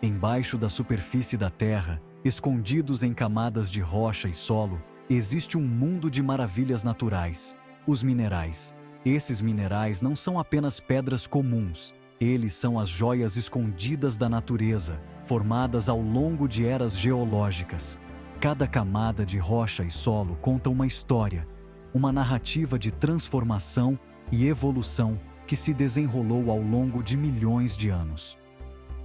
Embaixo da superfície da Terra, escondidos em camadas de rocha e solo, existe um mundo de maravilhas naturais, os minerais. Esses minerais não são apenas pedras comuns, eles são as joias escondidas da natureza, formadas ao longo de eras geológicas. Cada camada de rocha e solo conta uma história, uma narrativa de transformação e evolução que se desenrolou ao longo de milhões de anos.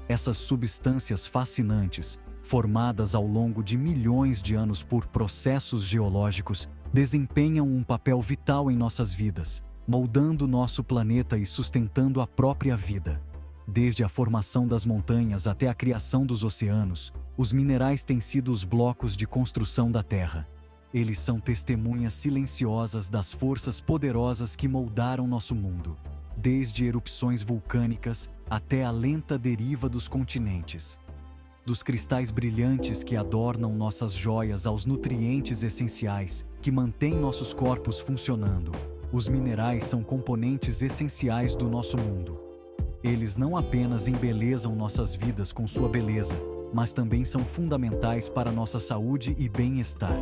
Essas substâncias fascinantes, formadas ao longo de milhões de anos por processos geológicos, desempenham um papel vital em nossas vidas, moldando nosso planeta e sustentando a própria vida. Desde a formação das montanhas até a criação dos oceanos, os minerais têm sido os blocos de construção da Terra. Eles são testemunhas silenciosas das forças poderosas que moldaram nosso mundo, desde erupções vulcânicas até a lenta deriva dos continentes. Dos cristais brilhantes que adornam nossas joias aos nutrientes essenciais que mantêm nossos corpos funcionando, os minerais são componentes essenciais do nosso mundo. Eles não apenas embelezam nossas vidas com sua beleza, mas também são fundamentais para nossa saúde e bem-estar.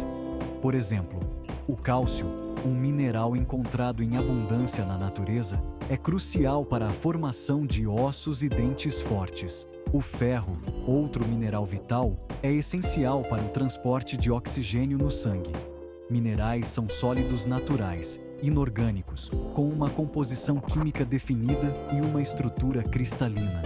Por exemplo, o cálcio, um mineral encontrado em abundância na natureza, é crucial para a formação de ossos e dentes fortes. O ferro, outro mineral vital, é essencial para o transporte de oxigênio no sangue. Minerais são sólidos naturais, inorgânicos, com uma composição química definida e uma estrutura cristalina.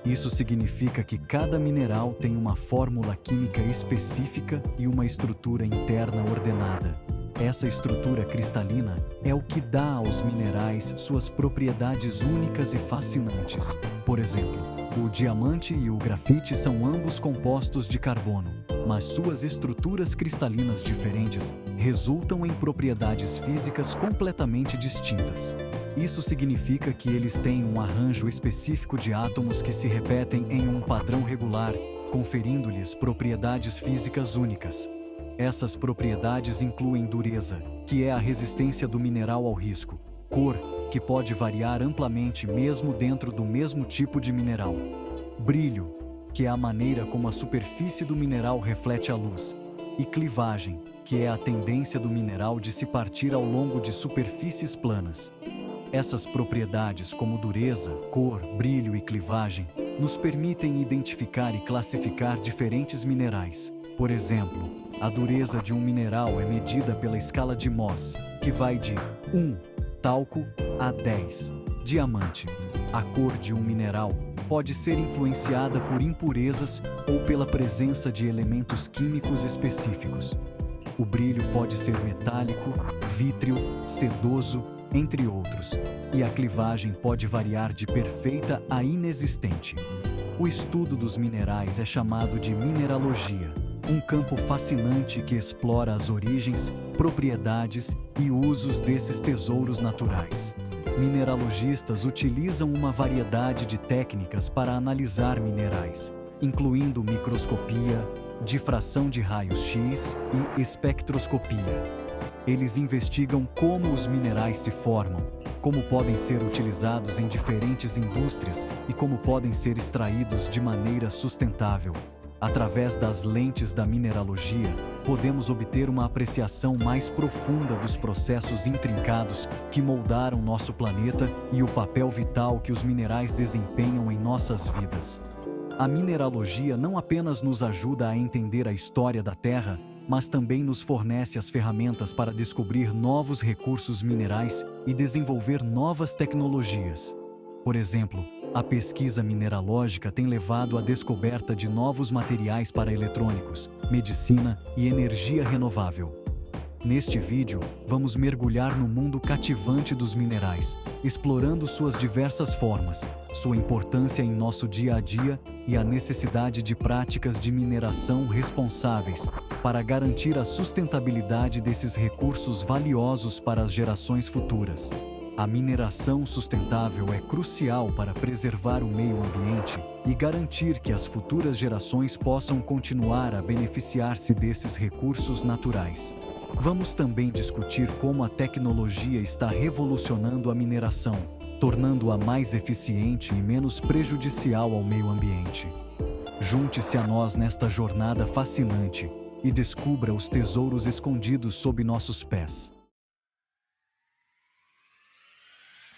Isso significa que cada mineral tem uma fórmula química específica e uma estrutura interna ordenada. Essa estrutura cristalina é o que dá aos minerais suas propriedades únicas e fascinantes. Por exemplo, o diamante e o grafite são ambos compostos de carbono, mas suas estruturas cristalinas diferentes resultam em propriedades físicas completamente distintas. Isso significa que eles têm um arranjo específico de átomos que se repetem em um padrão regular, conferindo-lhes propriedades físicas únicas. Essas propriedades incluem dureza, que é a resistência do mineral ao risco, cor, que pode variar amplamente mesmo dentro do mesmo tipo de mineral, brilho, que é a maneira como a superfície do mineral reflete a luz, e clivagem, que é a tendência do mineral de se partir ao longo de superfícies planas. Essas propriedades, como dureza, cor, brilho e clivagem, nos permitem identificar e classificar diferentes minerais. Por exemplo, a dureza de um mineral é medida pela escala de Mohs, que vai de 1, talco, a 10, diamante. A cor de um mineral pode ser influenciada por impurezas ou pela presença de elementos químicos específicos. O brilho pode ser metálico, vítreo, sedoso, entre outros, e a clivagem pode variar de perfeita a inexistente. O estudo dos minerais é chamado de mineralogia, um campo fascinante que explora as origens, propriedades e usos desses tesouros naturais. Mineralogistas utilizam uma variedade de técnicas para analisar minerais, incluindo microscopia, difração de raios-x e espectroscopia. Eles investigam como os minerais se formam, como podem ser utilizados em diferentes indústrias e como podem ser extraídos de maneira sustentável. Através das lentes da mineralogia, podemos obter uma apreciação mais profunda dos processos intrincados que moldaram nosso planeta e o papel vital que os minerais desempenham em nossas vidas. A mineralogia não apenas nos ajuda a entender a história da Terra, mas também nos fornece as ferramentas para descobrir novos recursos minerais e desenvolver novas tecnologias. Por exemplo, a pesquisa mineralógica tem levado à descoberta de novos materiais para eletrônicos, medicina e energia renovável. Neste vídeo, vamos mergulhar no mundo cativante dos minerais, explorando suas diversas formas, sua importância em nosso dia a dia e a necessidade de práticas de mineração responsáveis para garantir a sustentabilidade desses recursos valiosos para as gerações futuras. A mineração sustentável é crucial para preservar o meio ambiente e garantir que as futuras gerações possam continuar a beneficiar-se desses recursos naturais. Vamos também discutir como a tecnologia está revolucionando a mineração, tornando-a mais eficiente e menos prejudicial ao meio ambiente. Junte-se a nós nesta jornada fascinante e descubra os tesouros escondidos sob nossos pés.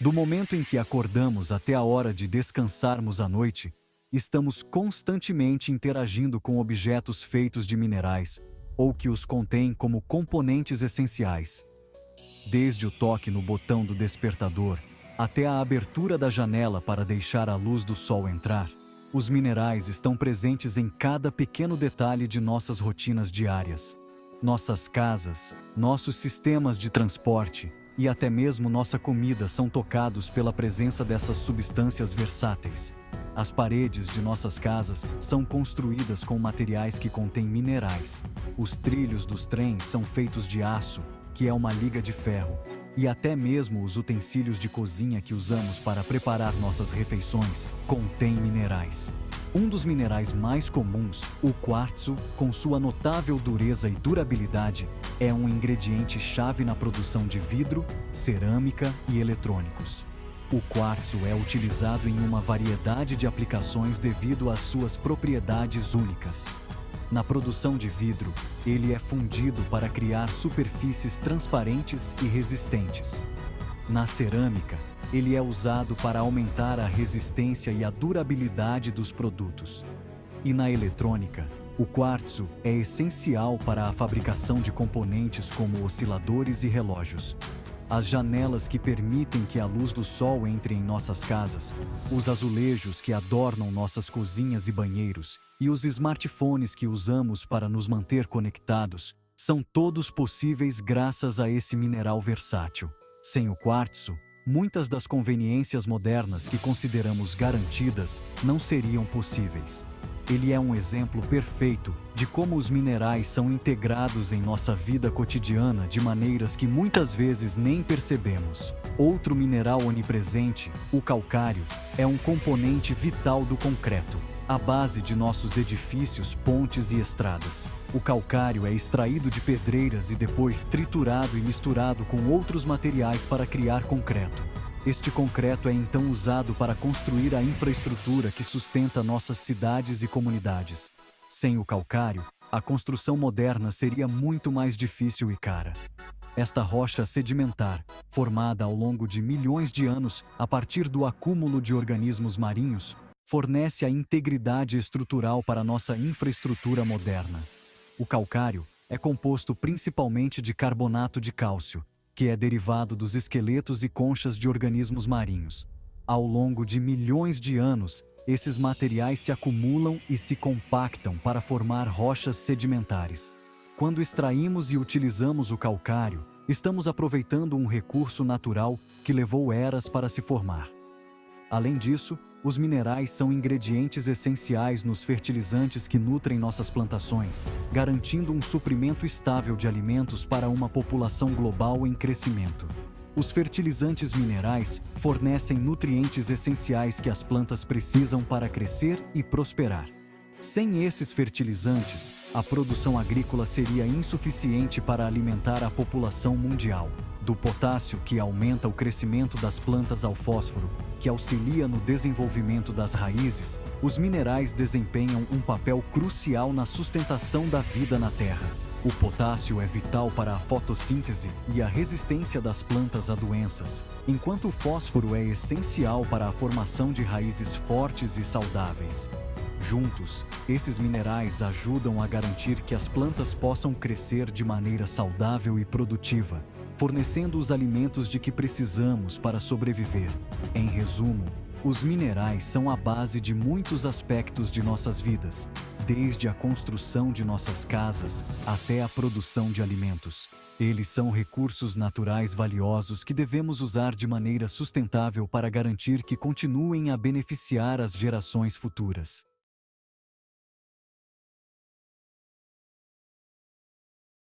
Do momento em que acordamos até a hora de descansarmos à noite, estamos constantemente interagindo com objetos feitos de minerais ou que os contêm como componentes essenciais. Desde o toque no botão do despertador até a abertura da janela para deixar a luz do sol entrar, os minerais estão presentes em cada pequeno detalhe de nossas rotinas diárias. Nossas casas, nossos sistemas de transporte e até mesmo nossa comida são tocados pela presença dessas substâncias versáteis. As paredes de nossas casas são construídas com materiais que contêm minerais. Os trilhos dos trens são feitos de aço, que é uma liga de ferro, e até mesmo os utensílios de cozinha que usamos para preparar nossas refeições contêm minerais. Um dos minerais mais comuns, o quartzo, com sua notável dureza e durabilidade, é um ingrediente-chave na produção de vidro, cerâmica e eletrônicos. O quartzo é utilizado em uma variedade de aplicações devido às suas propriedades únicas. Na produção de vidro, ele é fundido para criar superfícies transparentes e resistentes. Na cerâmica, ele é usado para aumentar a resistência e a durabilidade dos produtos. E na eletrônica, o quartzo é essencial para a fabricação de componentes como osciladores e relógios. As janelas que permitem que a luz do sol entre em nossas casas, os azulejos que adornam nossas cozinhas e banheiros, e os smartphones que usamos para nos manter conectados, são todos possíveis graças a esse mineral versátil. Sem o quartzo, muitas das conveniências modernas que consideramos garantidas não seriam possíveis. Ele é um exemplo perfeito de como os minerais são integrados em nossa vida cotidiana de maneiras que muitas vezes nem percebemos. Outro mineral onipresente, o calcário, é um componente vital do concreto, a base de nossos edifícios, pontes e estradas. O calcário é extraído de pedreiras e depois triturado e misturado com outros materiais para criar concreto. Este concreto é então usado para construir a infraestrutura que sustenta nossas cidades e comunidades. Sem o calcário, a construção moderna seria muito mais difícil e cara. Esta rocha sedimentar, formada ao longo de milhões de anos a partir do acúmulo de organismos marinhos, fornece a integridade estrutural para nossa infraestrutura moderna. O calcário é composto principalmente de carbonato de cálcio, que é derivado dos esqueletos e conchas de organismos marinhos. Ao longo de milhões de anos, esses materiais se acumulam e se compactam para formar rochas sedimentares. Quando extraímos e utilizamos o calcário, estamos aproveitando um recurso natural que levou eras para se formar. Além disso, os minerais são ingredientes essenciais nos fertilizantes que nutrem nossas plantações, garantindo um suprimento estável de alimentos para uma população global em crescimento. Os fertilizantes minerais fornecem nutrientes essenciais que as plantas precisam para crescer e prosperar. Sem esses fertilizantes, a produção agrícola seria insuficiente para alimentar a população mundial. Do potássio, que aumenta o crescimento das plantas, ao fósforo, que auxilia no desenvolvimento das raízes, os minerais desempenham um papel crucial na sustentação da vida na Terra. O potássio é vital para a fotossíntese e a resistência das plantas a doenças, enquanto o fósforo é essencial para a formação de raízes fortes e saudáveis. Juntos, esses minerais ajudam a garantir que as plantas possam crescer de maneira saudável e produtiva, fornecendo os alimentos de que precisamos para sobreviver. Em resumo, os minerais são a base de muitos aspectos de nossas vidas, desde a construção de nossas casas até a produção de alimentos. Eles são recursos naturais valiosos que devemos usar de maneira sustentável para garantir que continuem a beneficiar as gerações futuras.